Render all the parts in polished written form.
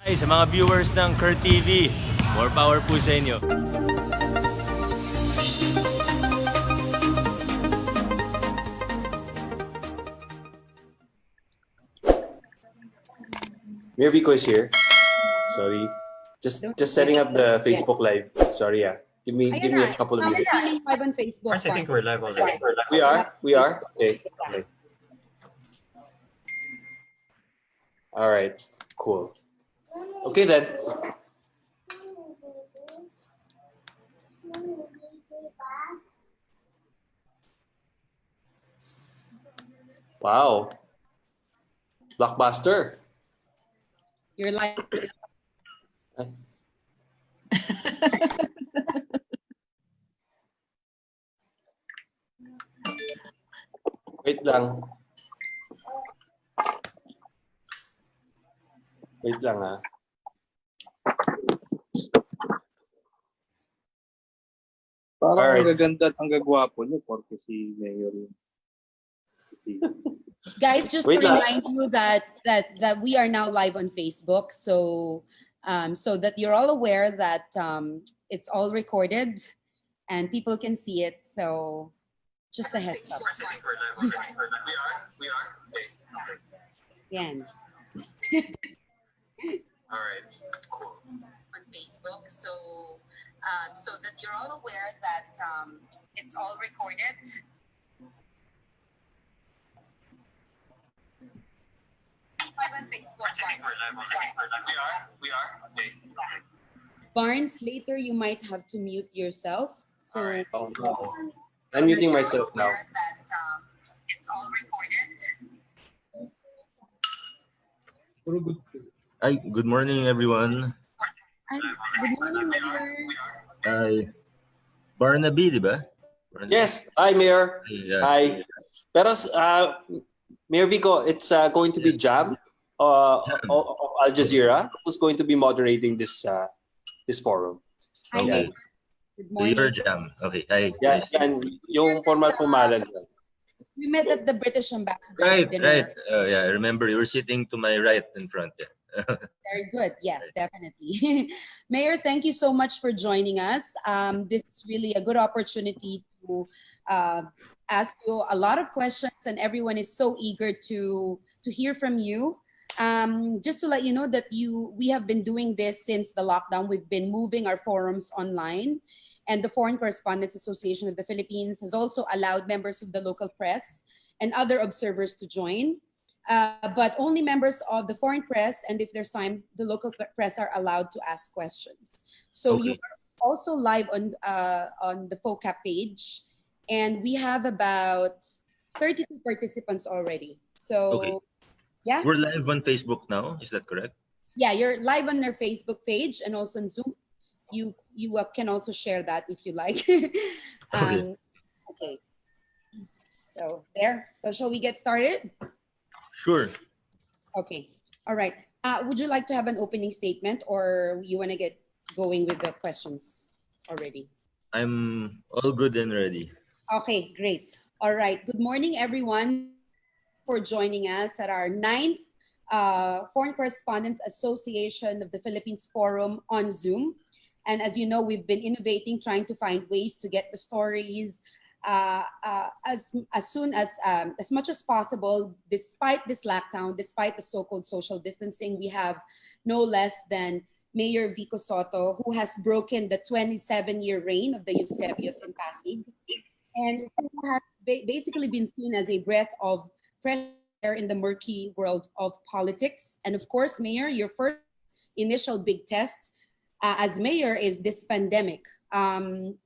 Ay, sa mga viewers ng Kurt TV, more power po sa inyo. Mayor Vico is here. Sorry. Just setting up the Facebook Live. Sorry, yeah. Give me a couple of minutes. Live on Facebook. I think we're live already. We are? Okay. All right. Cool. Okay then. Wow. Blockbuster. You're live. Wait lang. Wait lang ha. Parang Alright. ang gaganda at ang gagwapo niyo porque si Mayor yun. Guys, just Wait to lang. remind you that we are now live on Facebook, so so that you're all aware that it's all recorded and people can see it. So just a heads up. I think we're live already. We are. Okay. Yan. All right. Cool. On Facebook, so so that you're all aware that it's all recorded. On Facebook. I think we're live already. We are. Okay. Barnes, later you might have to mute yourself. So All right. Oh, no. I'm muting myself now. that it's all recorded. Ay, good morning everyone. Good morning, Mayor. Ay, Barnaby, di ba? Barnaby. Yes. Hi, Mayor. Yeah. Hi. Pero Mayor Vico, it's going to be Jam of Al Jazeera who's going to be moderating this forum. Hi, Okay. Mayor. Good So your morning. jam. Okay, hi. Yeah, guys. yan, yung formal pumalan. We met at the British Ambassador's Right. dinner. Yeah, I remember you were sitting to my right in front. Yeah. Very good. Yes, definitely. Mayor, thank you so much for joining us. This is really a good opportunity to ask you a lot of questions, and everyone is so eager to hear from you. Just to let you know that we have been doing this since the lockdown. We've been moving our forums online, and the Foreign Correspondents Association of the Philippines has also allowed members of the local press and other observers to join. But only members of the foreign press, and if there's time, the local press are allowed to ask questions. So Okay. you are also live on the FOCAP page, and we have about 32 participants already. So Okay. yeah, We're live on Facebook now. Is that correct? yeah, you're live on their Facebook page and also on Zoom. You can also share that if you like. Okay. Okay. So there. So shall we get started? Sure. Okay. All right. Would you like to have an opening statement, or you want to get going with the questions already? I'm all good and ready. Okay, great. All right. Good morning, everyone, for joining us at our 9th Foreign Correspondents Association of the Philippines Forum on Zoom. And as you know, we've been innovating, trying to find ways to get the stories as much as possible, despite this lockdown, despite the so-called social distancing. We have no less than Mayor Vico Sotto, who has broken the 27-year reign of the Eusebios in Pasig, and who has basically been seen as a breath of fresh air in the murky world of politics. And of course, Mayor, your first initial big test as mayor is this pandemic.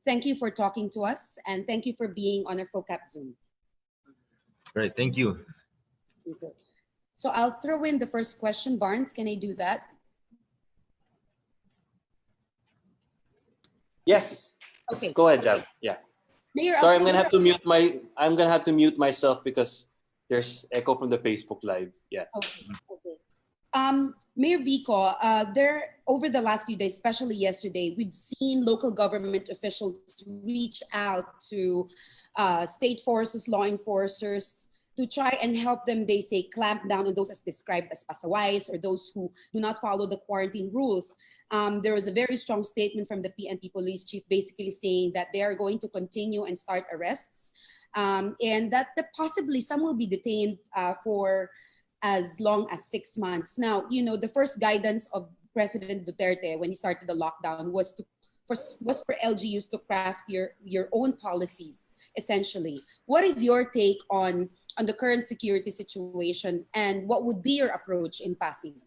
Thank you for talking to us, and thank you for being on our FOCAP Zoom. Right. Thank you. Okay. So I'll throw in the first question. Barnes, can I do that? Yes. Okay. Go ahead, Jam. Yeah. Mayor, Sorry, I'll I'm gonna throw have to mute myself because there's echo from the Facebook Live. Yeah. Okay. Mayor Vico, over the last few days, especially yesterday, we've seen local government officials reach out to state forces, law enforcers, to try and help them, they say, clamp down on those as described as pasaways or those who do not follow the quarantine rules. There was a very strong statement from the PNP police chief basically saying that they are going to continue and start arrests, and that possibly some will be detained for as long as 6 months. Now, you know, the first guidance of President Duterte when he started the lockdown was for LGUs to craft your own policies, essentially. What is your take on the current security situation, and what would be your approach in Pasig?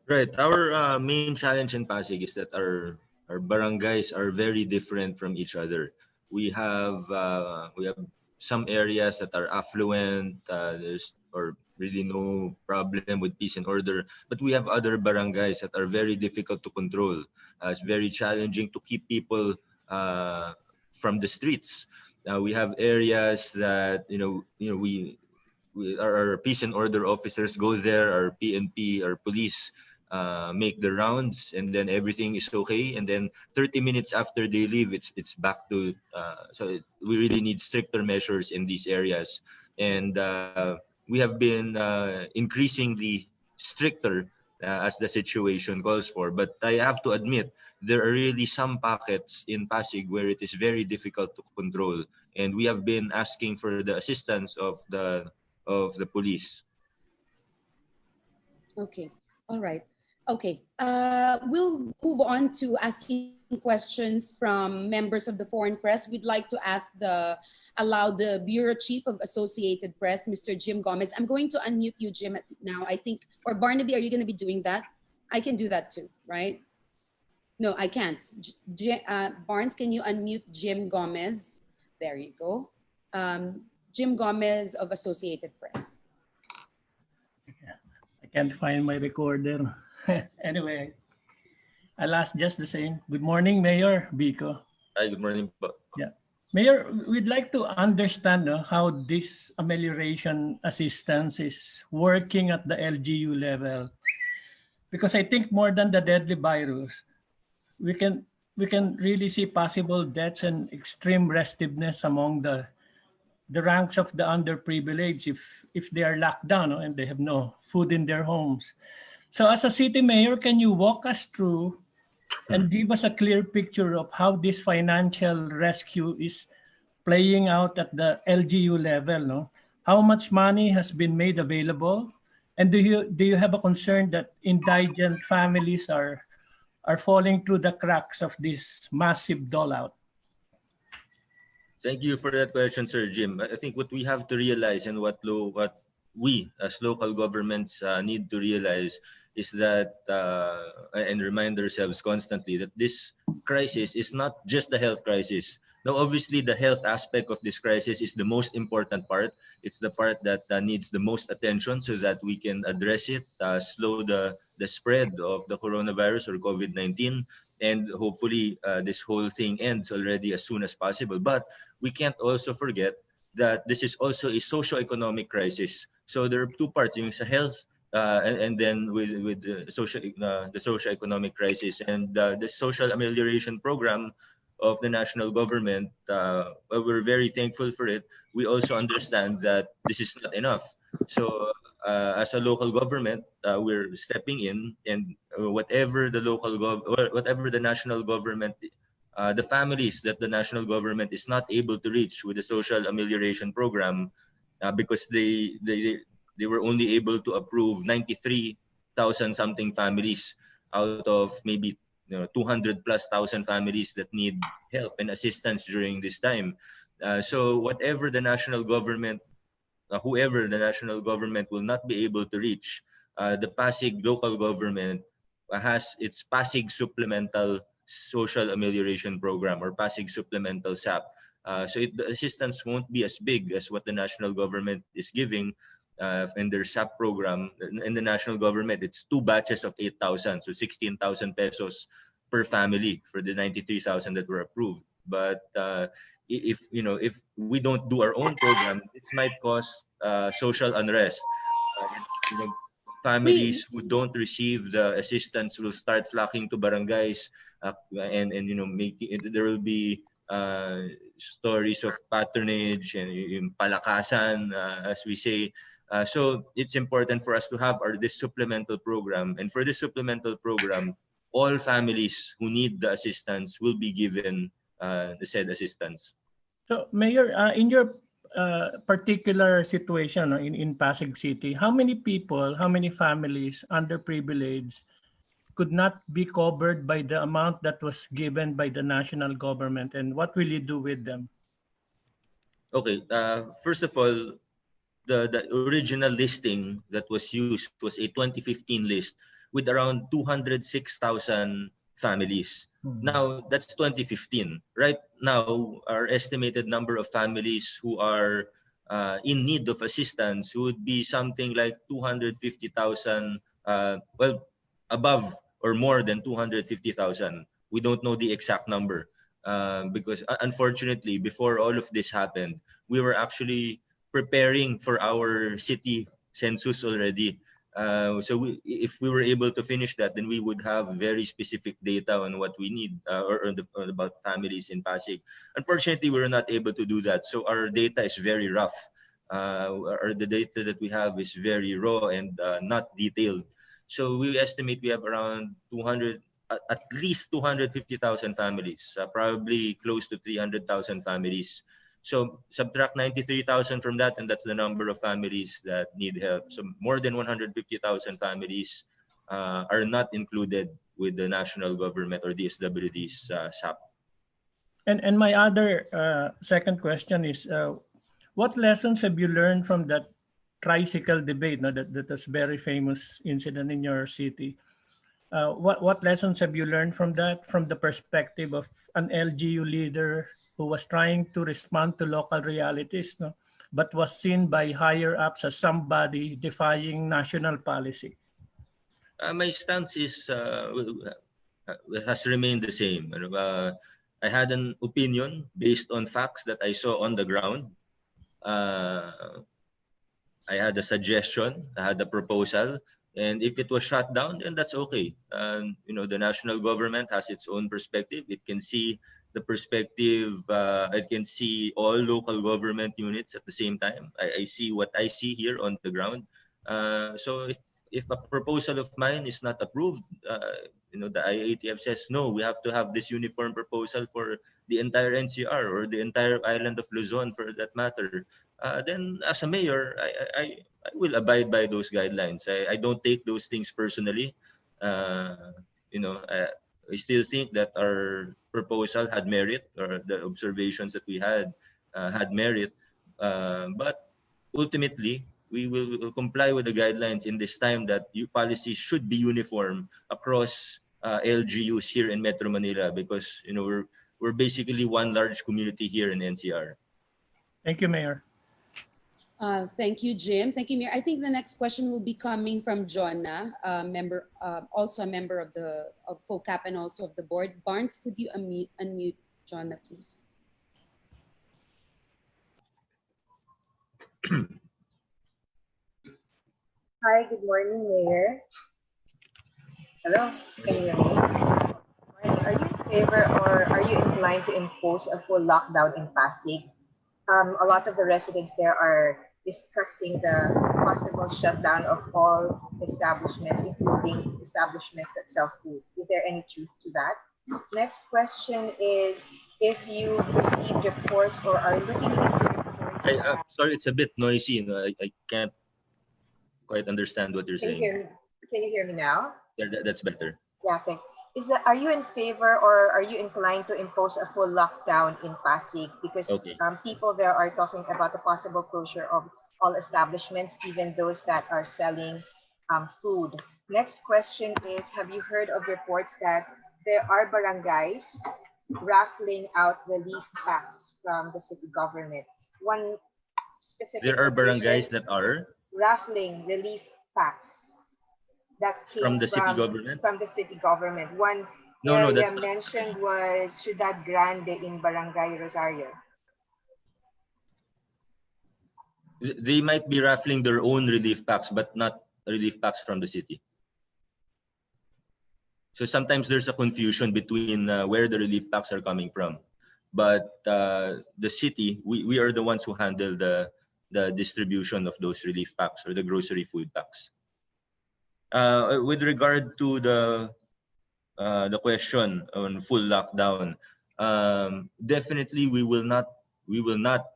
Right. Our main challenge in Pasig is that our barangays are very different from each other. We have some areas that are affluent. There's or really no problem with peace and order, but we have other barangays that are very difficult to control. It's very challenging to keep people from the streets. We have areas that our peace and order officers go there, our PNP, our police make the rounds, and then everything is okay. And then 30 minutes after they leave, it's back to. We really need stricter measures in these areas, and we have been increasingly stricter as the situation calls for. But I have to admit, there are really some pockets in Pasig where it is very difficult to control, and we have been asking for the assistance of the police. Okay, all right. Okay, we'll move on to asking questions from members of the foreign press. We'd like to allow the Bureau Chief of Associated Press, Mr. Jim Gomez. I'm going to unmute you, Jim, now, I think. Or Barnaby, are you going to be doing that? I can do that too, right? No, I can't. Barnes, can you unmute Jim Gomez? There you go. Jim Gomez of Associated Press. I can't find my recorder. Anyway, I'll ask just the same. Good morning, Mayor Vico. Hi, good morning. Yeah, Mayor, we'd like to understand how this amelioration assistance is working at the LGU level, because I think more than the deadly virus, we can really see possible deaths and extreme restiveness among the ranks of the underprivileged if they are locked down and they have no food in their homes. So as a city mayor, can you walk us through and give us a clear picture of how this financial rescue is playing out at the LGU level? No? How much money has been made available? And do you have a concern that indigent families are falling through the cracks of this massive dole-out? Thank you for that question, Sir Jim. I think what we have to realize and what we as local governments need to realize is that and remind ourselves constantly that this crisis is not just a health crisis. Now, obviously, the health aspect of this crisis is the most important part. It's the part that needs the most attention so that we can address it, slow the spread of the coronavirus or COVID-19, and hopefully this whole thing ends already as soon as possible. But we can't also forget that this is also a socio-economic crisis. So there are two parts: yung sa health, and then with the socio-economic crisis, and the social amelioration program of the national government. We're very thankful for it. We also understand that this is not enough. So as a local government, we're stepping in, and whatever the national government, the families that the national government is not able to reach with the social amelioration program, because they were only able to approve 93,000 something families out of maybe 200 plus thousand families that need help and assistance during this time. So whatever the national government, whoever the national government will not be able to reach, the Pasig local government has its Pasig Supplemental Social Amelioration Program, or Pasig Supplemental SAP. So the assistance won't be as big as what the national government is giving in their SAP program. In the national government, it's 2 batches of 8,000, so 16,000 pesos per family for the 93,000 that were approved. But if we don't do our own program, this might cause social unrest. Families who don't receive the assistance will start flocking to barangays, and there will be stories of patronage and yung palakasan, as we say. So it's important for us to have this supplemental program. And for this supplemental program, all families who need the assistance will be given the said assistance. So, Mayor, in your particular situation in Pasig City, how many people, how many families underprivileged could not be covered by the amount that was given by the national government, and what will you do with them? Okay, first of all, the original listing that was used was a 2015 list with around 206,000 families. Now, that's 2015. Right now, our estimated number of families who are in need of assistance would be something like 250,000, well, above or more than 250,000. We don't know the exact number because unfortunately, before all of this happened, we were actually preparing for our city census already. So if we were able to finish that, then we would have very specific data on what we need or about families in Pasig. Unfortunately, we were not able to do that. So our data is very rough. The data that we have is very raw and not detailed. So we estimate we have around 200, at least 250,000 families, probably close to 300,000 families. So subtract 93,000 from that, and that's the number of families that need help. So more than 150,000 families are not included with the national government or DSWD's SAP. And my other second question is, what lessons have you learned from that tricycle debate, that was very famous incident in your city? What lessons have you learned from that, from the perspective of an LGU leader who was trying to respond to local realities, but was seen by higher ups as somebody defying national policy? My stance has remained the same. I had an opinion based on facts that I saw on the ground. I had a suggestion, I had a proposal, and if it was shut down, then that's okay. The national government has its own perspective. It can see the perspective. It can see all local government units at the same time. I see what I see here on the ground. So if a proposal of mine is not approved, the IATF says no, we have to have this uniform proposal for the entire NCR or the entire island of Luzon, for that matter. Then as a mayor, I will abide by those guidelines. I don't take those things personally. I still think that our proposal had merit, or the observations that we had merit. But ultimately, we will comply with the guidelines in this time that policies should be uniform across LGUs here in Metro Manila, because we're basically one large community here in NCR. Thank you, Mayor. Thank you, Jim. Thank you, Mayor. I think the next question will be coming from Jonna, also a member of FOCAP and also of the board. Barnes, could you unmute Jonna, please? Hi, good morning, Mayor. Hello, can you hear me? Are you in favor or are you inclined to impose a full lockdown in Pasig? A lot of the residents there are discussing the possible shutdown of all establishments, including establishments that sell food. Is there any truth to that? Next question is, if you've received reports or are looking into reports. Sorry, it's a bit noisy. I can't quite understand what you're saying. Can you hear me now? Yeah, that's better. Yeah, thanks. Are you in favor or are you inclined to impose a full lockdown in Pasig? Because people there are talking about the possible closure of all establishments, even those that are selling food. Next question is, have you heard of reports that there are barangays raffling out relief packs from the city government? One specific. There are barangays that are raffling relief packs that came from the city government. From the city government. One area mentioned was Ciudad Grande in Barangay Rosario. They might be raffling their own relief packs, but not relief packs from the city. So sometimes there's a confusion between where the relief packs are coming from. but the city, we are the ones who handle the distribution of those relief packs or the grocery food packs. With regard to the question on full lockdown, definitely we will not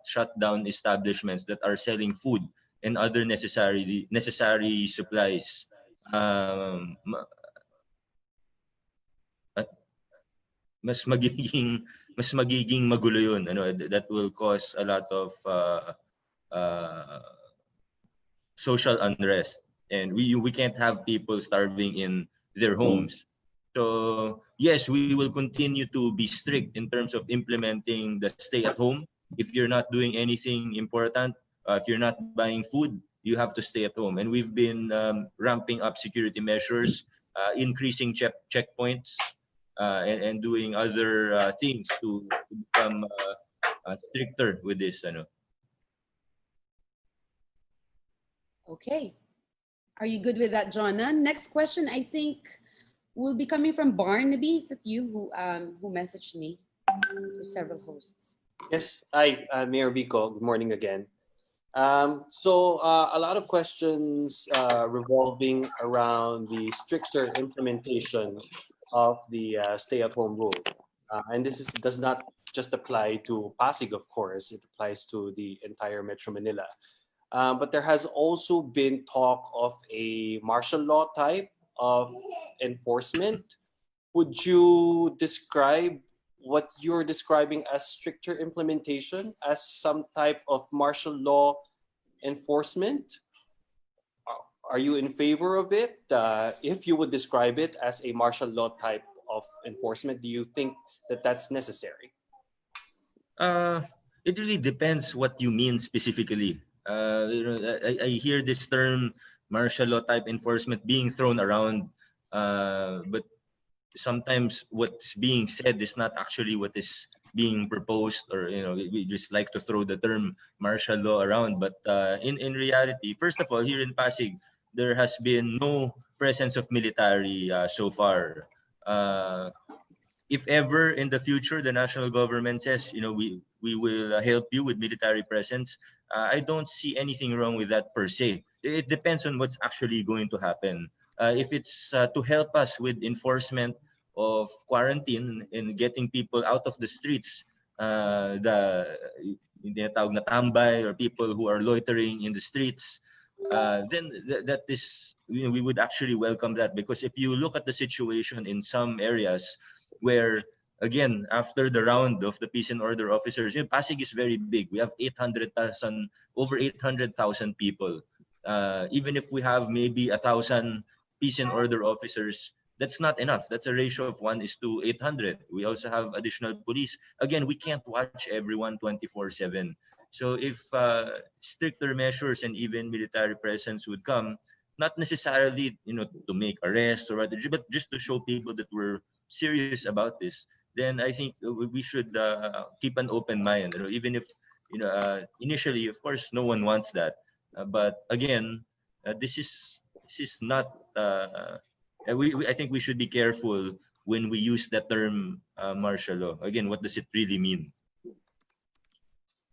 shut down establishments that are selling food and other necessary supplies. Mas magiging magulo yun, that will cause a lot of social unrest, and we can't have people starving in their homes. So yes, we will continue to be strict in terms of implementing the stay at home. If you're not doing anything important, if you're not buying food, you have to stay at home. And we've been ramping up security measures, increasing checkpoints, and doing other things to become stricter with this. Okay. Are you good with that, Jonna? Next question, I think, will be coming from Barnaby. Is that you who messaged me? For several hosts. Yes. Hi, Mayor Vico. Good morning again. So a lot of questions revolving around the stricter implementation of the stay-at-home rule. And this does not just apply to Pasig, of course. It applies to the entire Metro Manila. But there has also been talk of a martial law type of enforcement. Would you describe what you're describing as stricter implementation as some type of martial law enforcement? Are you in favor of it? If you would describe it as a martial law type of enforcement, do you think that that's necessary? It really depends what you mean specifically. I hear this term martial law type enforcement being thrown around, but sometimes what's being said is not actually what is being proposed, or we just like to throw the term martial law around. But in reality, first of all, here in Pasig, there has been no presence of military so far. If ever in the future the national government says, we will help you with military presence, I don't see anything wrong with that per se. It depends on what's actually going to happen. If it's to help us with enforcement of quarantine and getting people out of the streets, the tinatawag na tambay, or people who are loitering in the streets, then that is, we would actually welcome that. Because if you look at the situation in some areas where, again, after the round of the peace and order officers, Pasig is very big. We have over 800,000 people. Even if we have maybe 1,000 peace and order officers, that's not enough. That's a ratio of 1:800. We also have additional police. Again, we can't watch everyone 24/7. So if stricter measures and even military presence would come, not necessarily to make arrests or what, but just to show people that we're serious about this, then I think we should keep an open mind. Even if initially, of course, no one wants that, but again, this is not. I think we should be careful when we use that term martial law. Again, what does it really mean?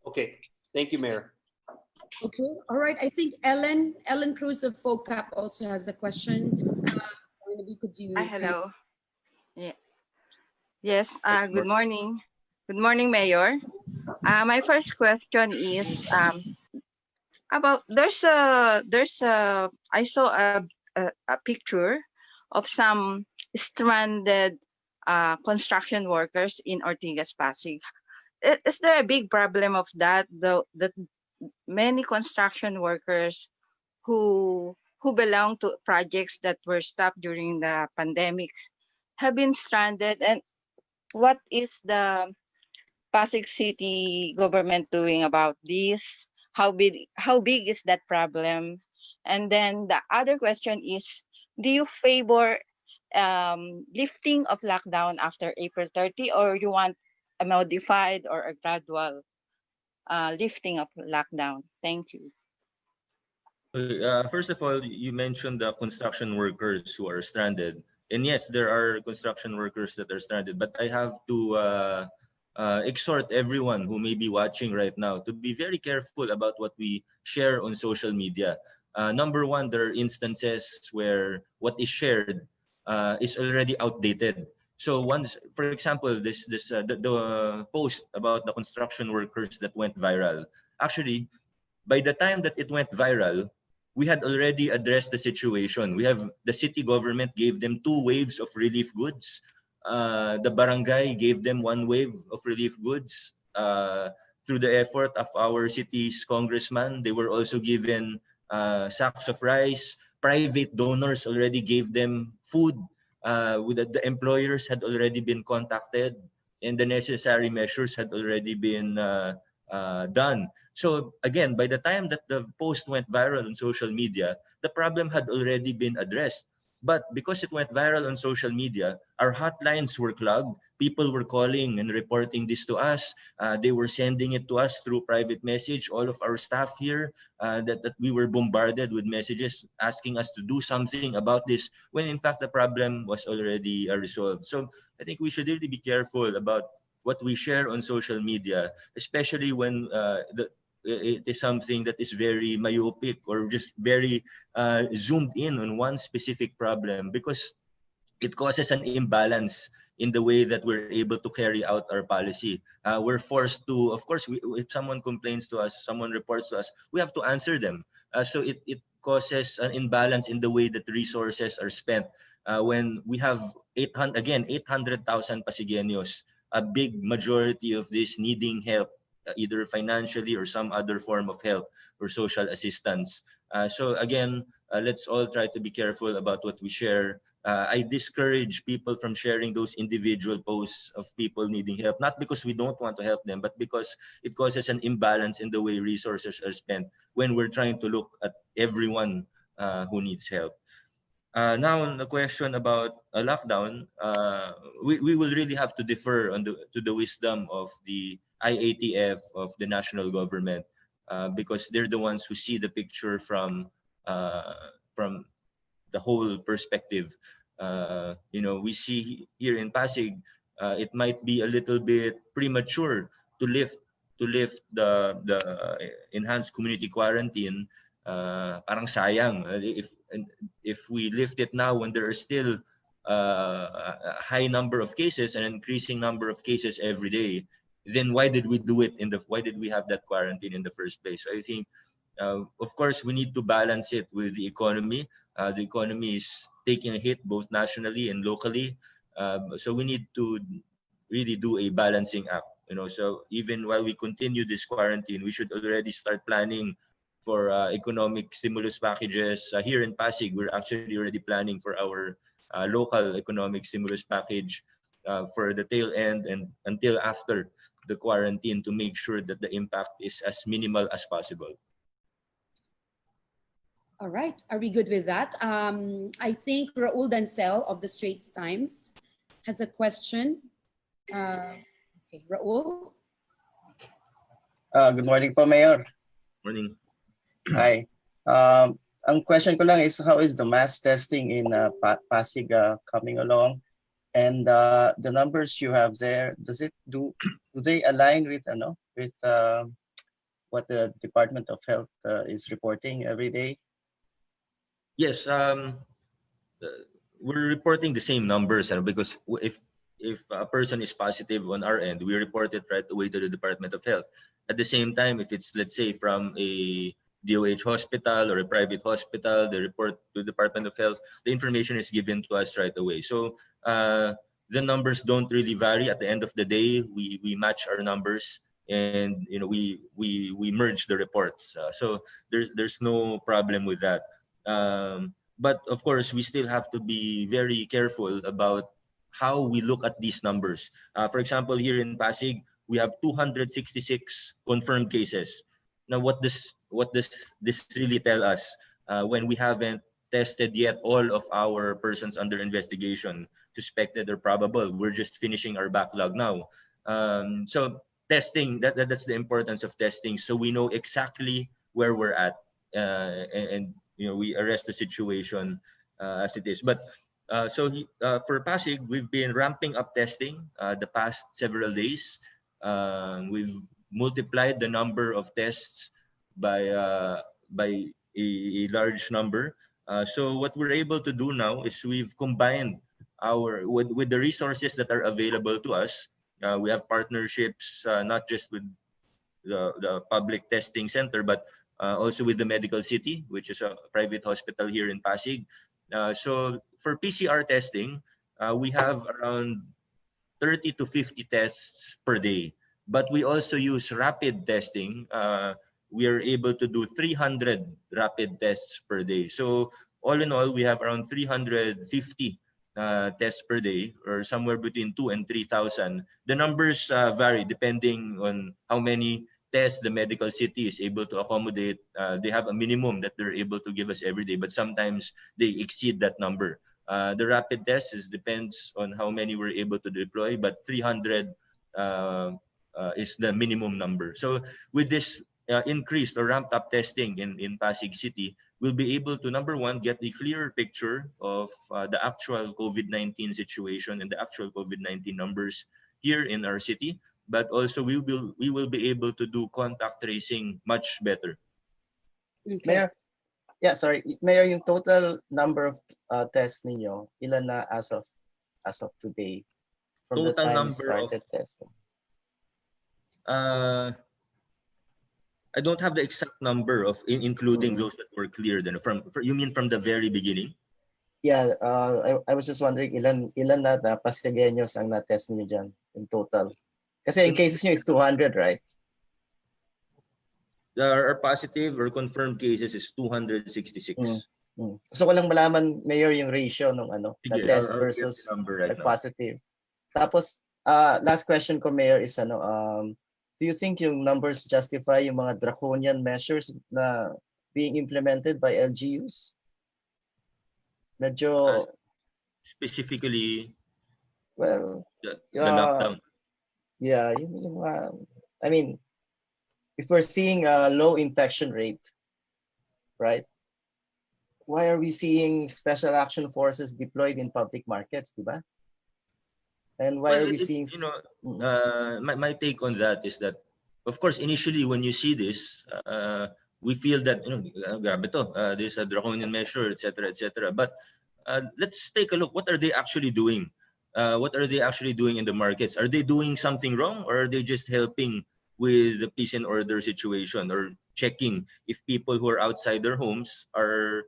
Okay, thank you, Mayor. Okay, all right. I think Ellen Cruz of FOCAP also has a question. Could you? Hello. Yeah. Yes. Good morning. Good morning, Mayor. My first question is about I saw a picture of some stranded construction workers in Ortigas, Pasig. Is there a big problem of that, though, that many construction workers who belong to projects that were stopped during the pandemic have been stranded? And what is the Pasig City government doing about this? How big is that problem? And then the other question is, do you favor lifting of lockdown after April 30, or you want a modified or a gradual lifting of lockdown? Thank you. First of all, you mentioned the construction workers who are stranded. And yes, there are construction workers that are stranded, but I have to exhort everyone who may be watching right now to be very careful about what we share on social media. Number one, there are instances where what is shared is already outdated. So once, for example, the post about the construction workers that went viral. Actually, by the time that it went viral, we had already addressed the situation. The city government gave them 2 waves of relief goods. The barangay gave them 1 wave of relief goods. Through the effort of our city's congressman, they were also given sacks of rice. Private donors already gave them food. The employers had already been contacted, and the necessary measures had already been done. So again, by the time that the post went viral on social media, the problem had already been addressed. But because it went viral on social media, our hotlines were clogged. People were calling and reporting this to us. They were sending it to us through private message. All of our staff here, that we were bombarded with messages asking us to do something about this, when in fact the problem was already resolved. So I think we should really be careful about what we share on social media, especially when it is something that is very myopic or just very zoomed in on one specific problem, because it causes an imbalance in the way that we're able to carry out our policy. We're forced to, of course, if someone complains to us, someone reports to us, we have to answer them. So it causes an imbalance in the way that resources are spent. When we have 800,000 Pasigueños, a big majority of this needing help, either financially or some other form of help or social assistance. So again, let's all try to be careful about what we share. I discourage people from sharing those individual posts of people needing help, not because we don't want to help them, but because it causes an imbalance in the way resources are spent when we're trying to look at everyone who needs help. Now, on the question about a lockdown, we will really have to defer to the wisdom of the IATF, of the national government, because they're the ones who see the picture from the whole perspective. We see here in Pasig, it might be a little bit premature to lift the enhanced community quarantine. Parang sayang if we lift it now when there are still a high number of cases, an increasing number of cases every day. Then why did we do it why did we have that quarantine in the first place? So I think, of course, we need to balance it with the economy. The economy is taking a hit both nationally and locally. So we need to really do a balancing act. So even while we continue this quarantine, we should already start planning for economic stimulus packages. Here in Pasig, we're actually already planning for our local economic stimulus package for the tail end and until after the quarantine, to make sure that the impact is as minimal as possible. All right. Are we good with that? I think Raul Dancel of the Straits Times has a question. Okay, Raul. Good morning po, Mayor. Morning. Hi. Ang question ko lang is, how is the mass testing in Pasig coming along? And the numbers you have there, do they align with what the Department of Health is reporting every day? Yes, we're reporting the same numbers, because if a person is positive on our end, we report it right away to the Department of Health. At the same time, if it's, let's say, from a DOH hospital or a private hospital, they report to the Department of Health, the information is given to us right away. So the numbers don't really vary. At the end of the day, we match our numbers, and we merge the reports. So there's no problem with that. But of course, we still have to be very careful about how we look at these numbers. For example, here in Pasig, we have 266 confirmed cases. Now, what does this really tell us when we haven't tested yet all of our persons under investigation, suspected or probable? We're just finishing our backlog now. So testing, that's the importance of testing, so we know exactly where we're at, and we arrest the situation as it is. But for Pasig, we've been ramping up testing the past several days. We've multiplied the number of tests by a large number. So what we're able to do now is we've combined with the resources that are available to us. We have partnerships not just with the public testing center, but also with the Medical City, which is a private hospital here in Pasig. So for PCR testing, we have around 30 to 50 tests per day. But we also use rapid testing. We are able to do 300 rapid tests per day. So all in all, we have around 350 tests per day, or somewhere between 2 and 3,000. The numbers vary depending on how many tests the medical city is able to accommodate. They have a minimum that they're able to give us every day, but sometimes they exceed that number. The rapid test depends on how many we're able to deploy, but 300 is the minimum number. So with this increased or ramped up testing in Pasig City, we'll be able to, number one, get a clearer picture of the actual COVID-19 situation and the actual COVID-19 numbers here in our city. But also we will be able to do contact tracing much better. Okay. Mayor, yeah, sorry. Mayor, yung total number of tests ninyo, ilan na as of today from the Total time you number started testing? I don't have the exact number of including those that were cleared. And you mean from the very beginning? Yeah, I was just wondering ilan na Pasigueños ang na-test niyo dyan in total. Kasi in cases niyo is 200, right? Our positive or confirmed cases is 266. So ko lang malaman, Mayor, yung ratio ng na test I'll versus get the number right now. positive. Tapos, last question ko, Mayor, is do you think yung numbers justify yung mga draconian measures na being implemented by LGUs? Medyo... specifically, well, the lockdown. Yeah, I mean, if we're seeing a low infection rate, right? Why are we seeing special action forces deployed in public markets, diba? And why are we seeing... my take on that is that, of course, initially when you see this, we feel that, grabe to, this is a draconian measure, etc., etc. But let's take a look. What are they actually doing? What are they actually doing in the markets? Are they doing something wrong, or are they just helping with the peace and order situation, or checking if people who are outside their homes are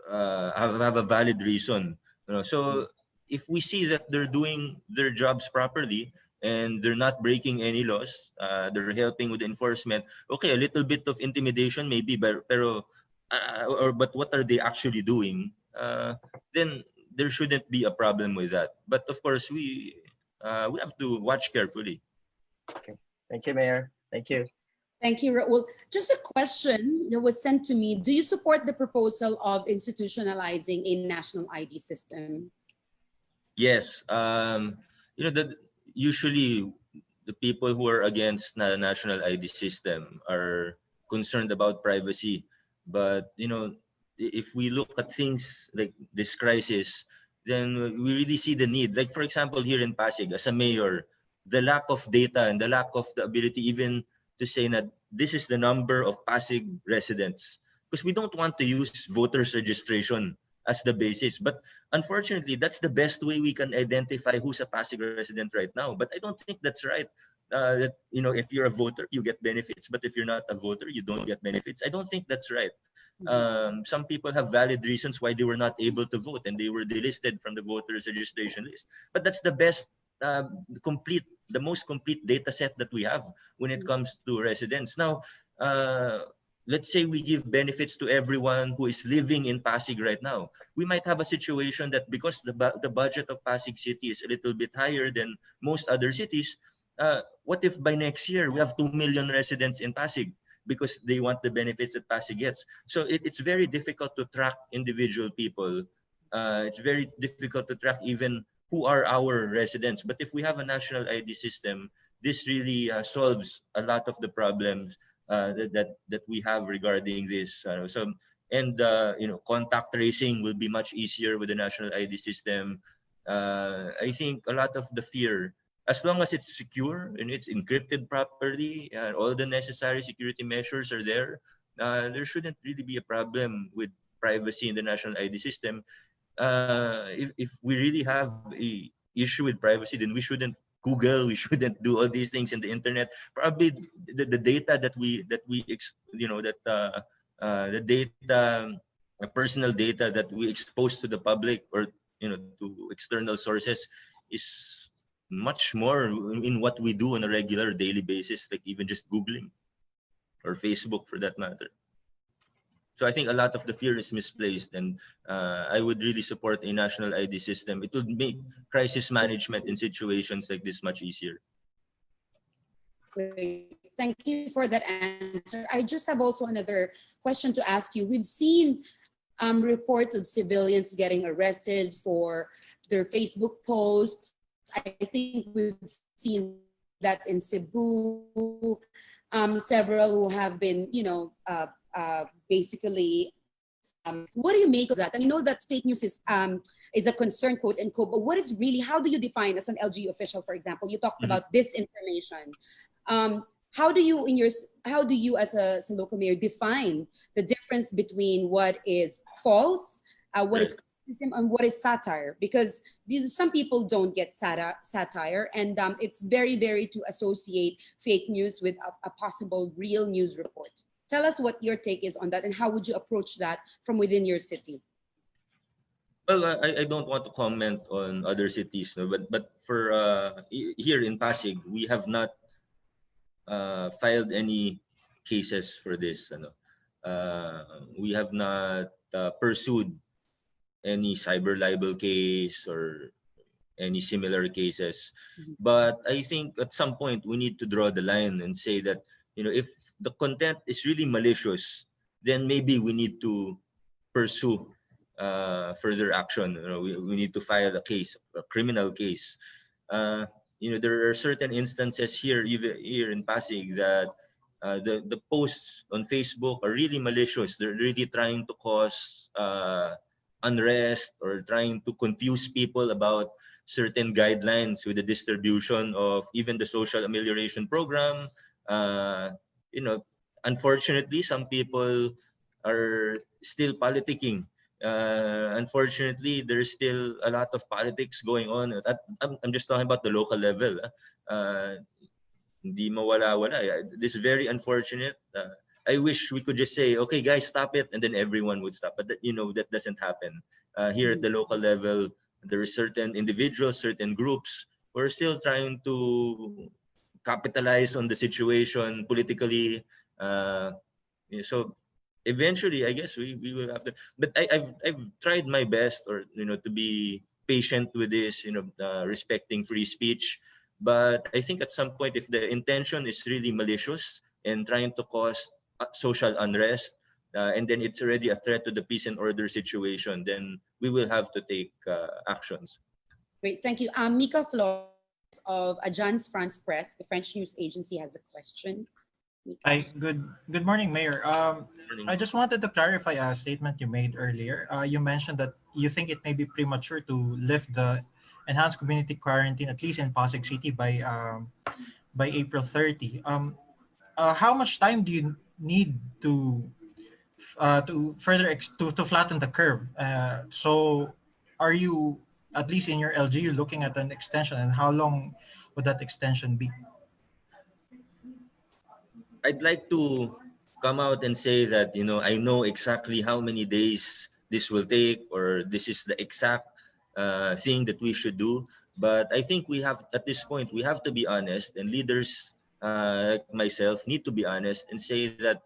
have a valid reason? So if we see that they're doing their jobs properly and they're not breaking any laws, they're helping with enforcement. Okay, a little bit of intimidation maybe, but what are they actually doing? Then there shouldn't be a problem with that. But of course, we have to watch carefully. Okay. Thank you, Mayor. Thank you. Thank you. Well, just a question that was sent to me. Do you support the proposal of institutionalizing a national ID system? Yes. Usually the people who are against the national ID system are concerned about privacy. But, if we look at things like this crisis, then we really see the need. Like, for example, here in Pasig, as a mayor, the lack of data and the lack of the ability even to say that this is the number of Pasig residents. Because we don't want to use voters registration as the basis. But unfortunately, that's the best way we can identify who's a Pasig resident right now. But I don't think that's right. That, if you're a voter, you get benefits. But if you're not a voter, you don't get benefits. I don't think that's right. Some people have valid reasons why they were not able to vote and they were delisted from the voters registration list. But that's the best, the most complete data set that we have when it comes to residents. Now, let's say we give benefits to everyone who is living in Pasig right now. We might have a situation that because the budget of Pasig City is a little bit higher than most other cities, what if by next year we have 2 million residents in Pasig because they want the benefits that Pasig gets? So it's very difficult to track individual people. It's very difficult to track even who are our residents. But if we have a national ID system, this really solves a lot of the problems that we have regarding this. Contact tracing will be much easier with the national ID system. I think a lot of the fear as long as it's secure and it's encrypted properly and all the necessary security measures are there, there shouldn't really be a problem with privacy in the national ID system. If we really have a issue with privacy, then we shouldn't Google, we shouldn't do all these things in the internet. Probably the data that the data, the personal data that we expose to the public or to external sources is much more in what we do on a regular daily basis, like even just Googling or Facebook for that matter. So I think a lot of the fear is misplaced, and I would really support a national ID system. It would make crisis management in situations like this much easier. Great. Thank you for that answer. I just have also another question to ask you. We've seen reports of civilians getting arrested for their Facebook posts. I think we've seen that in Cebu. Several who have been, basically, what do you make of that? I mean, I know that fake news is a concern, quote unquote, but what is really, how do you define as an LGU official, for example, you talked about disinformation. How do you as a local mayor define the difference between what is false, what is criticism, and what is satire? Because some people don't get satire, and it's very, very to associate fake news with a possible real news report. Tell us what your take is on that, and how would you approach that from within your city? Well, I don't want to comment on other cities, no, but for here in Pasig, we have not filed any cases for this. We have not pursued any cyber libel case or any similar cases. But I think at some point we need to draw the line and say that, if the content is really malicious, then maybe we need to pursue further action. We need to file a case, a criminal case. There are certain instances here in Pasig that the posts on Facebook are really malicious. They're really trying to cause unrest or trying to confuse people about certain guidelines with the distribution of even the social amelioration program. Unfortunately, some people are still politicking. Unfortunately, there's still a lot of politics going on. I'm just talking about the local level. Hindi mawala-wala. This is very unfortunate. I wish we could just say, okay, guys, stop it, and then everyone would stop. But that doesn't happen. Here at the local level, there are certain individuals, certain groups who are still trying to capitalize on the situation politically. So eventually, I guess we will have to. But I've tried my best, to be patient with this, respecting free speech. But I think at some point, if the intention is really malicious and trying to cause social unrest, and then it's already a threat to the peace and order situation, then we will have to take actions. Great, thank you. Mika Flores of Agence France Presse, the French news agency, has a question. Mika. Hi, good morning, Mayor. I just wanted to clarify a statement you made earlier. You mentioned that you think it may be premature to lift the enhanced community quarantine, at least in Pasig City, by April 30. How much time do you need to further to flatten the curve? So are you, at least in your LGU, looking at an extension, and how long would that extension be? I'd like to come out and say that, I know exactly how many days this will take, or this is the exact thing that we should do. But I think at this point, we have to be honest, and leaders like myself need to be honest and say that,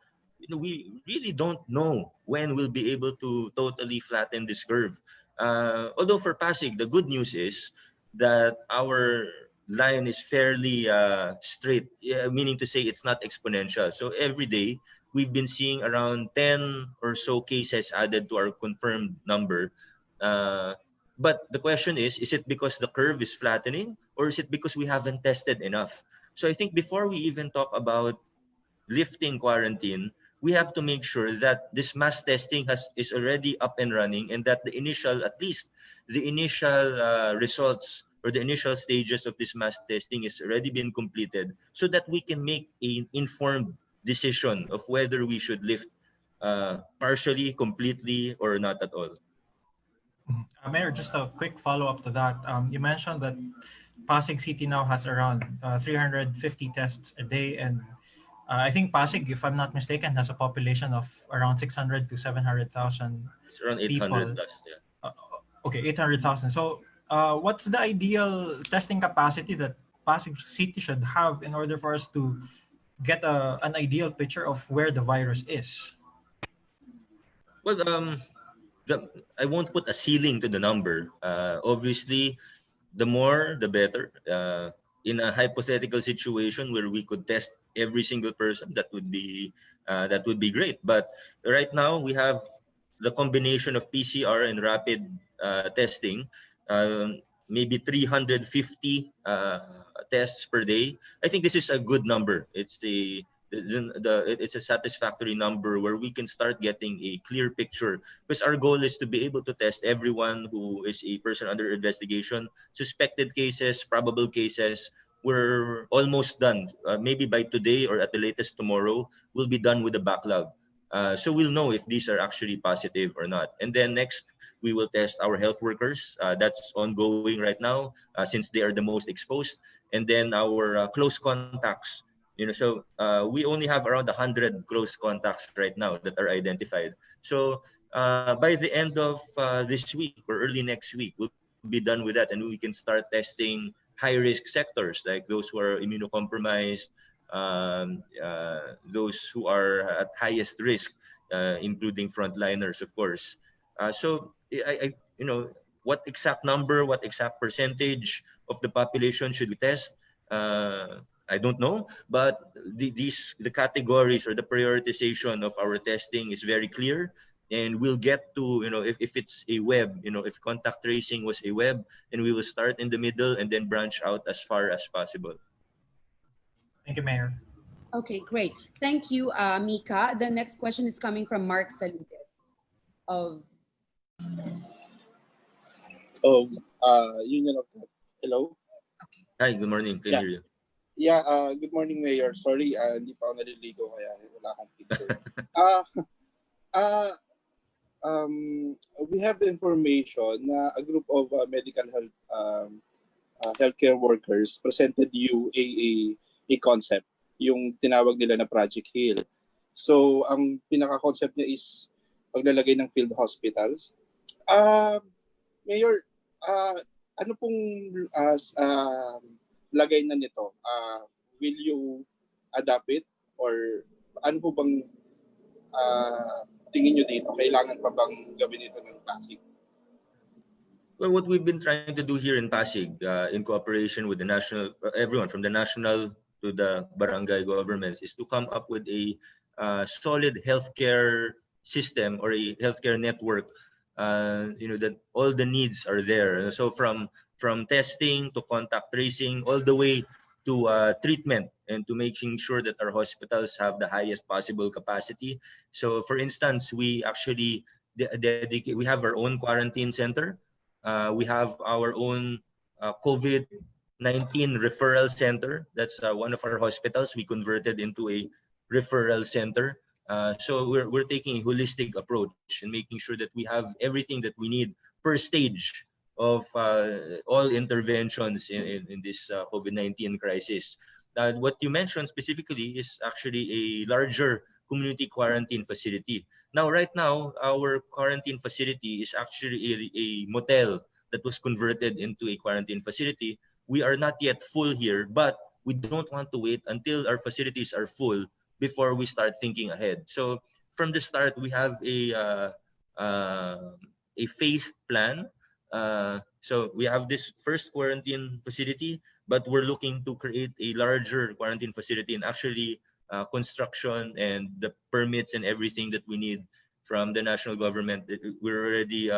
we really don't know when we'll be able to totally flatten this curve. Although for Pasig, the good news is that our line is fairly straight, meaning to say it's not exponential. So every day, we've been seeing around 10 or so cases added to our confirmed number. But the question is it because the curve is flattening, or is it because we haven't tested enough? So I think before we even talk about lifting quarantine, we have to make sure that this mass testing is already up and running, and that at least the initial results or the initial stages of this mass testing is already been completed, so that we can make an informed decision of whether we should lift partially, completely, or not at all. Mayor, just a quick follow-up to that. You mentioned that Pasig City now has around 350 tests a day, and I think Pasig, if I'm not mistaken, has a population of around 600 to 700,000 It's around 800 people. plus. Yeah. Okay, 800,000. So, what's the ideal testing capacity that Pasig City should have in order for us to get an ideal picture of where the virus is? Well, I won't put a ceiling to the number. Obviously, the more, the better. In a hypothetical situation where we could test every single person, that would be great. But right now, we have the combination of PCR and rapid testing, maybe 350 tests per day. I think this is a good number. It's a satisfactory number where we can start getting a clear picture, because our goal is to be able to test everyone who is a person under investigation. Suspected cases, probable cases, we're almost done. Maybe by today or at the latest tomorrow, we'll be done with the backlog. So we'll know if these are actually positive or not. And then next, we will test our health workers. That's ongoing right now, since they are the most exposed. And then our close contacts. So we only have around 100 close contacts right now that are identified. So by the end of this week or early next week, we'll be done with that, and we can start testing high-risk sectors like those who are immunocompromised, those who are at highest risk, including frontliners, of course. So what exact number, what exact percentage of the population should we test? I don't know, but the categories or the prioritization of our testing is very clear, and we'll get to, if it's a web, if contact tracing was a web, and we will start in the middle and then branch out as far as possible. Thank you, Mayor. Okay, great. Thank you, Mika. The next question is coming from Mark Saludes of... Union of... Hello? Hi, good morning. Can hear you. Yeah, good morning, Mayor. Sorry, hindi pa ako naliligo kaya wala akong picture. We have information na a group of medical health healthcare workers presented you a concept, yung tinawag nila na Project Heal. So, ang pinaka-concept niya is paglalagay ng field hospitals. Mayor, ano pong lagay na nito? Will you adapt it? Or ano po bang tingin nyo dito? Kailangan pa bang gawin ito ng Pasig? Well, what we've been trying to do here in Pasig, in cooperation with the national, everyone from the national to the barangay governments, is to come up with a solid healthcare system or a healthcare network. That all the needs are there. So from testing to contact tracing, all the way to treatment, and to making sure that our hospitals have the highest possible capacity. So, for instance, we actually we have our own quarantine center. We have our own COVID-19 referral center. That's one of our hospitals we converted into a referral center. So we're taking a holistic approach and making sure that we have everything that we need per stage of all interventions in this COVID-19 crisis. What you mentioned specifically is actually a larger community quarantine facility. Now, right now, our quarantine facility is actually a motel that was converted into a quarantine facility. We are not yet full here, but we don't want to wait until our facilities are full before we start thinking ahead. So from the start, we have a phased plan. So we have this first quarantine facility, but we're looking to create a larger quarantine facility, and actually construction and the permits and everything that we need from the national government. We're already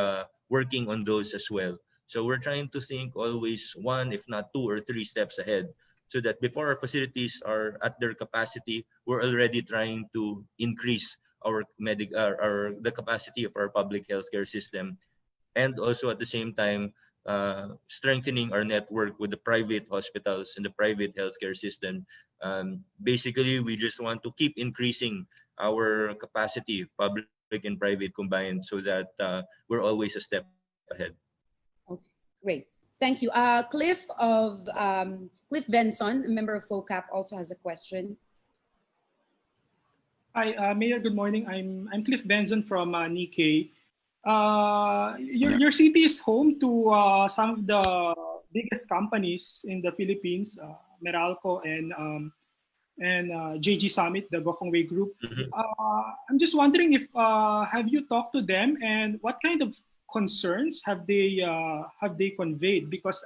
working on those as well. So we're trying to think always one, if not 2 or 3 steps ahead, so that before our facilities are at their capacity, we're already trying to increase the capacity of our public healthcare system, and also at the same time strengthening our network with the private hospitals and the private healthcare system. Basically, we just want to keep increasing our capacity, public and private combined, so that we're always a step ahead. Okay, great. Thank you. Cliff Benson, a member of FOCAP, also has a question. Hi, Mayor. Good morning. I'm Cliff Benson from Nikkei. Your city is home to some of the biggest companies in the Philippines, Meralco and JG Summit, the Gokongwei Group. I'm just wondering if have you talked to them and what kind of concerns have they conveyed? Because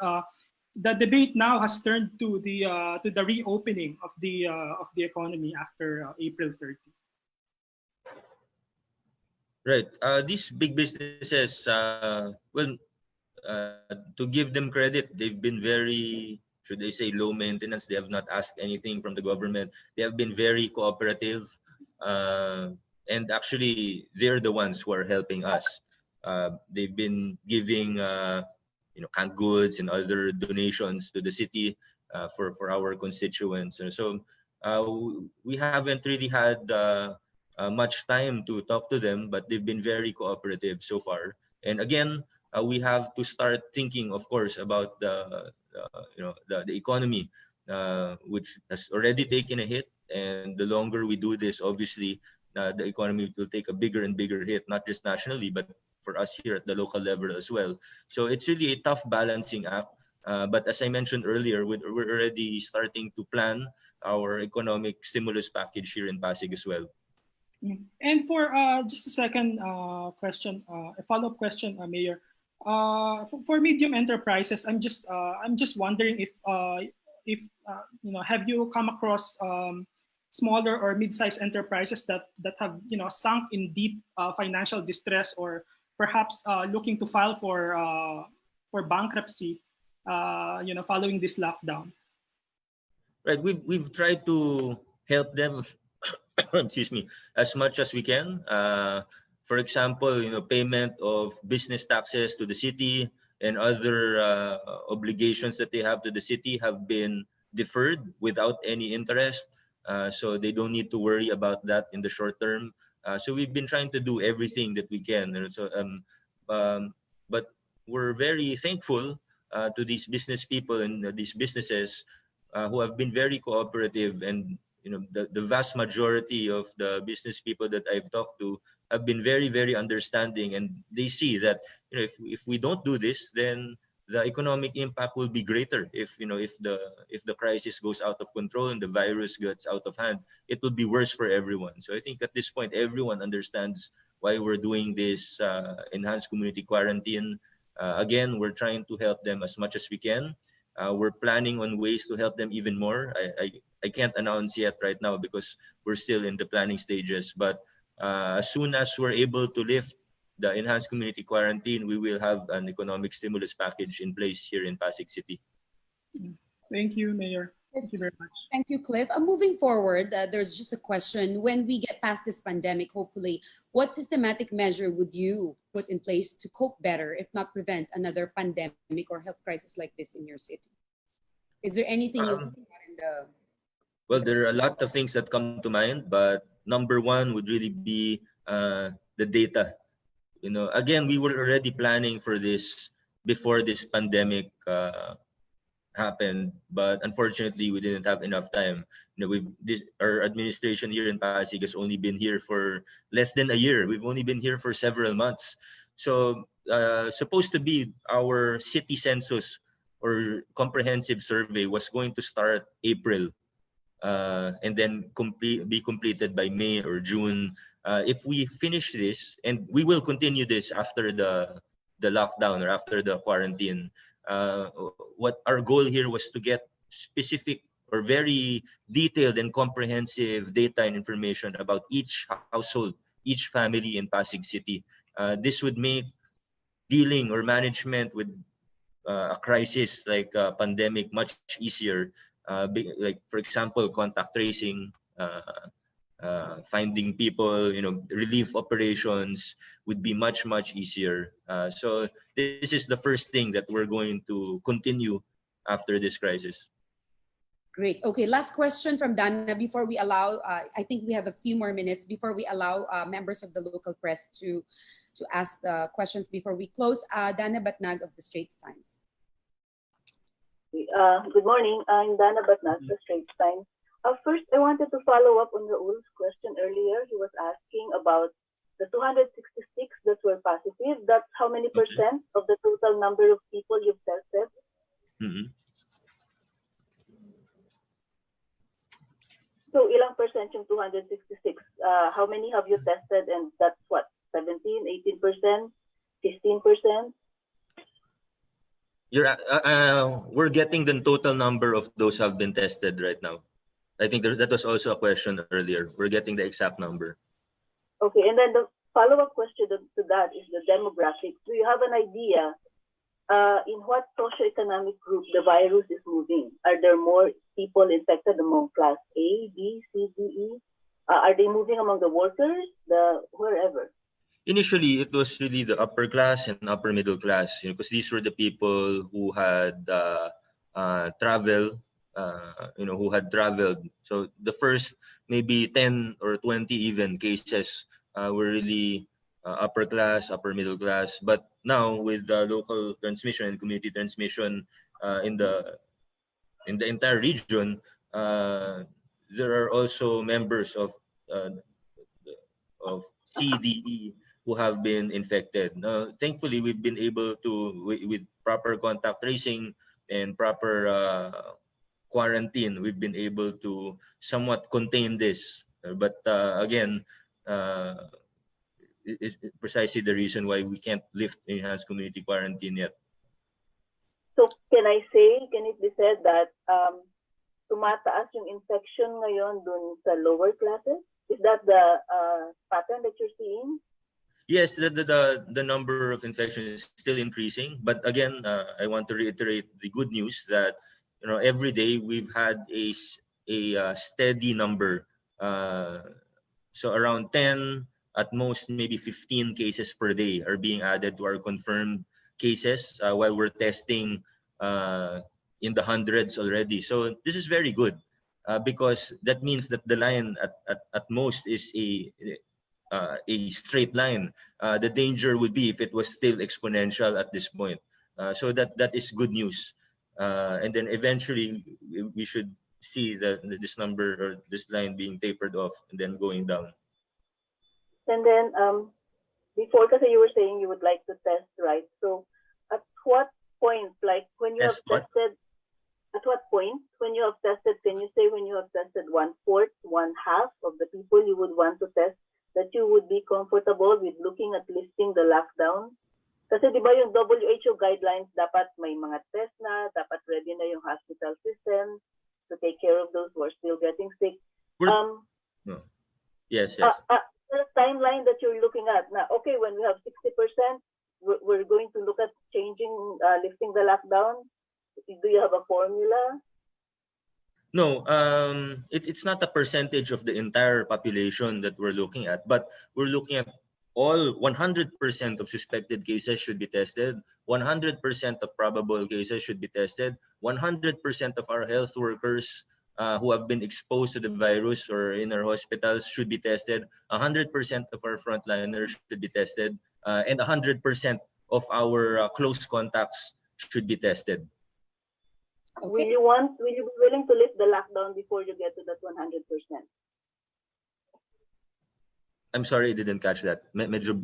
the debate now has turned to the reopening of the economy after April 30. Right. These big businesses, to give them credit, they've been very, should I say, low maintenance. They have not asked anything from the government. They have been very cooperative. And actually, they're the ones who are helping us. They've been giving canned goods and other donations to the city for our constituents. So we haven't really had much time to talk to them, but they've been very cooperative so far. And again, we have to start thinking, of course, about the economy, which has already taken a hit. And the longer we do this, obviously, the economy will take a bigger and bigger hit, not just nationally, but for us here at the local level as well. So it's really a tough balancing act. But as I mentioned earlier, we're already starting to plan our economic stimulus package here in Pasig as well. And for just a second question, a follow-up question, Mayor. For medium enterprises, I'm just wondering if have you come across smaller or mid-sized enterprises that have sunk in deep financial distress or perhaps looking to file for bankruptcy, following this lockdown? Right, we've tried to help them, excuse me, as much as we can. For example, payment of business taxes to the city and other obligations that they have to the city have been deferred without any interest. So they don't need to worry about that in the short term. So we've been trying to do everything that we can. So, but we're very thankful to these business people and these businesses who have been very cooperative. And the vast majority of the business people that I've talked to have been very, very understanding, and they see that if we don't do this, then the economic impact will be greater. If the crisis goes out of control and the virus gets out of hand, it will be worse for everyone. So I think at this point, everyone understands why we're doing this enhanced community quarantine. Again, we're trying to help them as much as we can. We're planning on ways to help them even more. I can't announce yet right now because we're still in the planning stages. But as soon as we're able to lift the enhanced community quarantine, we will have an economic stimulus package in place here in Pasig City. Thank you, Mayor. Thank you very much. Thank you, Cliff. Moving forward, there's just a question. When we get past this pandemic, hopefully, what systematic measure would you put in place to cope better, if not prevent another pandemic or health crisis like this in your city? Is there anything you in the... Well, there are a lot of things that come to mind, but number one would really be the data. Again, we were already planning for this before this pandemic happened, but unfortunately, we didn't have enough time. Our administration here in Pasig has only been here for less than a year. We've only been here for several months. So, supposed to be our city census or comprehensive survey was going to start April, and then be completed by May or June. If we finish this, and we will continue this after the lockdown or after the quarantine, what our goal here was to get specific or very detailed and comprehensive data and information about each household, each family in Pasig City. This would make dealing or management with a crisis like a pandemic much easier. Like, for example, contact tracing, finding people, relief operations would be much, much easier. So this is the first thing that we're going to continue after this crisis. Great. Okay, last question from Dana before we allow, I think we have a few more minutes before we allow members of the local press to ask the questions before we close. Dana Batnag of the Straits Times. Good morning. I'm Dana Batnag, the Straits Times. First, I wanted to follow up on Raul's question earlier. He was asking about the 266 that were positive. That's how many percent of the total number of people you've tested? Mm-hmm. So, ilang percent yung 266? How many have you tested? And that's what, 17, 18%, 15%? We're getting the total number of those who have been tested right now. I think that was also a question earlier. We're getting the exact number. Okay, and then the follow-up question to that is the demographics. Do you have an idea in what socioeconomic group the virus is moving? Are there more people infected among class A, B, C, D, E? Are they moving among the workers, wherever? Initially, it was really the upper class and upper middle class, because these were the people who had travel, who had traveled. So the first maybe 10 or 20 even cases were really upper class, upper middle class. But now with the local transmission and community transmission in the entire region, there are also members of CDE who have been infected. Thankfully, we've been able to, with proper contact tracing and proper quarantine, we've been able to somewhat contain this. But again, it's precisely the reason why we can't lift enhanced community quarantine yet. So can it be said that tumataas yung infection ngayon dun sa lower classes? Is that the pattern that you're seeing? Yes, the number of infections is still increasing. But again, I want to reiterate the good news that every day we've had a steady number. So around 10, at most maybe 15 cases per day are being added to our confirmed cases while we're testing in the hundreds already. So this is very good because that means that the line at most is a straight line. The danger would be if it was still exponential at this point. So that is good news. And then eventually we should see this number or this line being tapered off and then going down. And then before, kasi you were saying you would like to test, right? So at what point, like when you have tested, at what point when you have tested, can you say when you have tested 1/4, 1/2 of the people you would want to test, that you would be comfortable with looking at lifting the lockdown? Kasi di ba yung WHO guidelines, dapat may mga test na, dapat ready na yung hospital system to take care of those who are still getting sick. Yes. The timeline that you're looking at now, okay, when we have 60%, we're going to look at changing, lifting the lockdown. Do you have a formula? No, it's not a percentage of the entire population that we're looking at, but we're looking at all 100% of suspected cases should be tested, 100% of probable cases should be tested, 100% of our health workers who have been exposed to the virus or in our hospitals should be tested, 100% of our frontliners should be tested, and 100% of our close contacts should be tested. Okay. Will you be willing to lift the lockdown before you get to that 100%? I'm sorry, I didn't catch that. Medyo,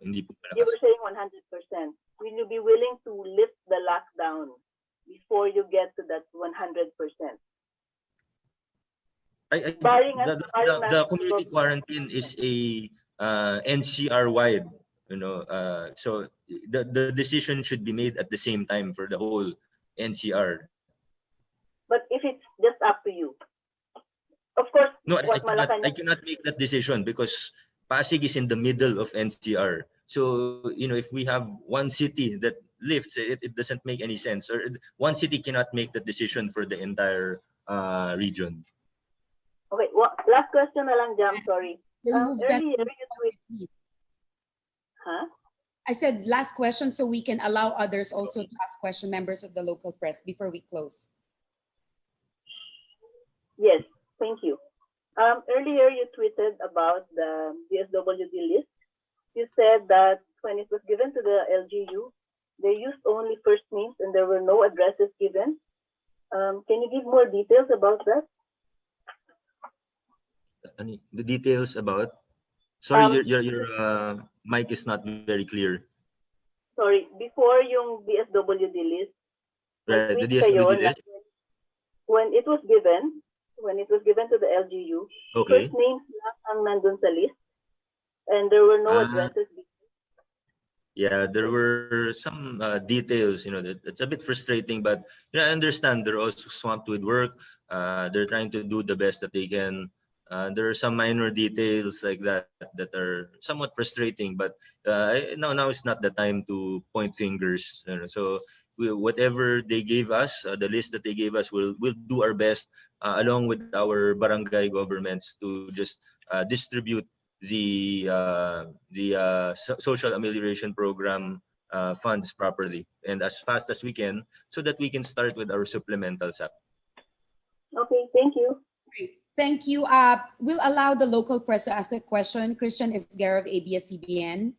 hindi po you were saying 100%. Will you be willing to lift the lockdown before you get to that 100%? The community quarantine is a NCR wide, so the decision should be made at the same time for the whole NCR. But if it's just up to you, of course. No, I cannot make that decision because Pasig is in the middle of NCR. So if we have one city that lifts, it doesn't make any sense. Or one city cannot make that decision for the entire region. Okay, last question na lang, Jam, sorry. We'll move that Earlier, to you tweeted, huh? I said last question so we can allow others also to ask questions, members of the local press, before we close. Yes, thank you. Earlier, you tweeted about the DSWD list. You said that when it was given to the LGU, they used only first names and there were no addresses given. Can you give more details about that? The details about? Sorry, your mic is not very clear. Sorry, before yung DSWD list, Right, the nag-tweet kayo DSWD na list. when it was given to the LGU, Okay. first names lang ang nandun sa list and there were no addresses. Yeah, there were some details, it's a bit frustrating, but I understand they're also swamped with work. They're trying to do the best that they can. There are some minor details like that that are somewhat frustrating, but now is not the time to point fingers. So whatever they gave us, the list that they gave us, we'll do our best along with our barangay governments to just distribute the social amelioration program funds properly and as fast as we can, so that we can start with our supplemental SAP. Okay, thank you. Great. Thank you. We'll allow the local press to ask a question. Christian Esguerra of ABS-CBN.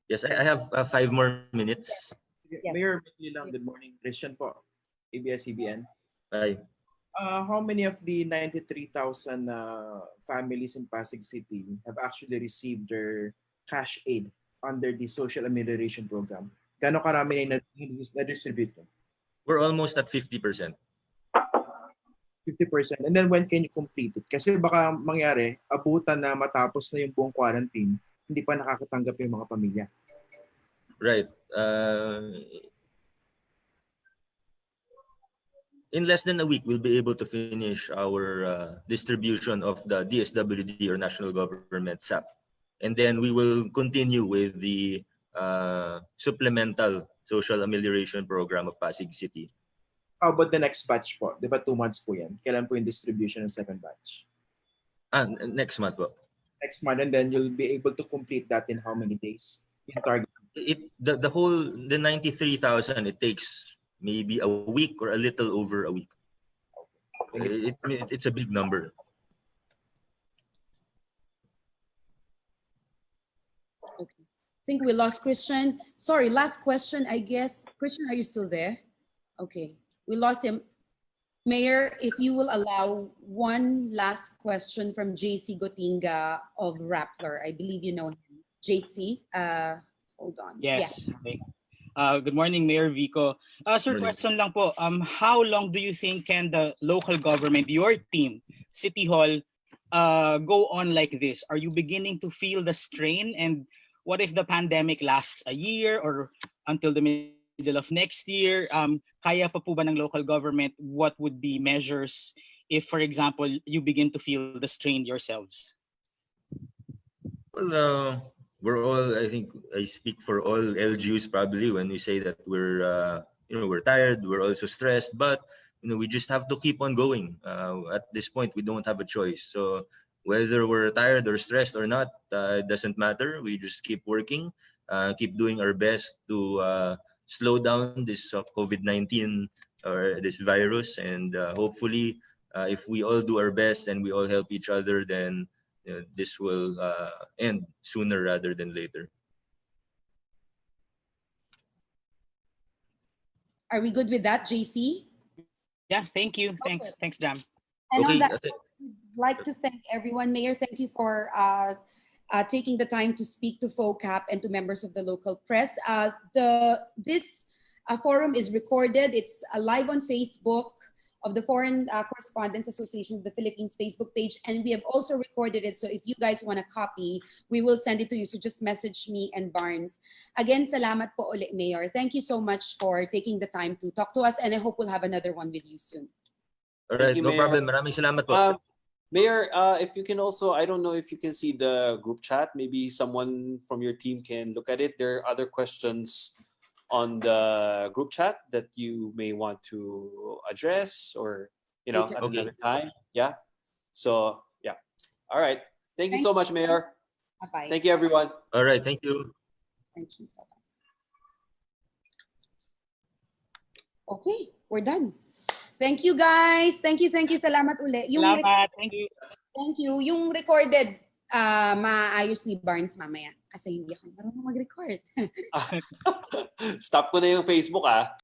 Yes, I have 5 more minutes. Yes. Mayor, good morning. Christian po, ABS-CBN. Hi. How many of the 93,000 families in Pasig City have actually received their cash aid under the social amelioration program? Gano'ng karami na-distribute? We're almost at 50%. 50%. And then when can you complete it? Kasi baka mangyari, abutan na matapos na yung buong quarantine, hindi pa nakakatanggap yung mga pamilya. Right. In less than a week, we'll be able to finish our distribution of the DSWD or National Government SAP. And then we will continue with the supplemental social amelioration program of Pasig City. How about the next batch po? Di ba 2 months po yan? Kailan po yung distribution ng second batch? Next month po. Next month, and then you'll be able to complete that in how many days? In target? The 93,000, it takes maybe a week or a little over a week. It's a big number. Okay. I think we lost Christian. Sorry, last question, I guess. Christian, are you still there? Okay, we lost him. Mayor, if you will allow one last question from JC Gotinga of Rappler. I believe you know him. JC, hold on. Yes. Yeah. Okay. Good morning, Mayor Vico. Sir, question lang po. How long do you think can the local government, your team, City Hall, go on like this? Are you beginning to feel the strain? And what if the pandemic lasts a year or until the middle of next year? Kaya pa po ba ng local government? What would be measures if, for example, you begin to feel the strain yourselves? Well, we're all, I think I speak for all LGUs probably when we say that we're tired, we're also stressed, but we just have to keep on going. At this point, we don't have a choice. So whether we're tired or stressed or not, it doesn't matter. We just keep working, keep doing our best to slow down this COVID-19 or this virus, and hopefully, if we all do our best and we all help each other, then this will end sooner rather than later. Are we good with that, JC? Yeah, thank you. Thanks, okay. Thanks, Jam. And on that, we'd like to thank everyone. Mayor, thank you for taking the time to speak to FOCAP and to members of the local press. This forum is recorded. It's live on Facebook of the Foreign Correspondents Association of the Philippines Facebook page, and we have also recorded it. So if you guys want a copy, we will send it to you. So just message me and Barnes. Again, salamat po ulit, Mayor. Thank you so much for taking the time to talk to us, and I hope we'll have another one with you soon. All right, no problem. Maraming salamat po. Mayor, if you can also, I don't know if you can see the group chat. Maybe someone from your team can look at it. There are other questions on the group chat that you may want to address, or you know, Later. at Okay. another time. Yeah. So yeah. All right. Thank you so much, Mayor. Bye-bye. Thank you, everyone. All right. Thank you. Thank you. Okay, we're done. Thank you, guys. Thank you. Salamat uli. Salamat. Thank you. Thank you. Yung recorded, maayos ni Barnes mamaya. Kasi hindi ako marunong mag-record. Stop ko na yung Facebook, ah.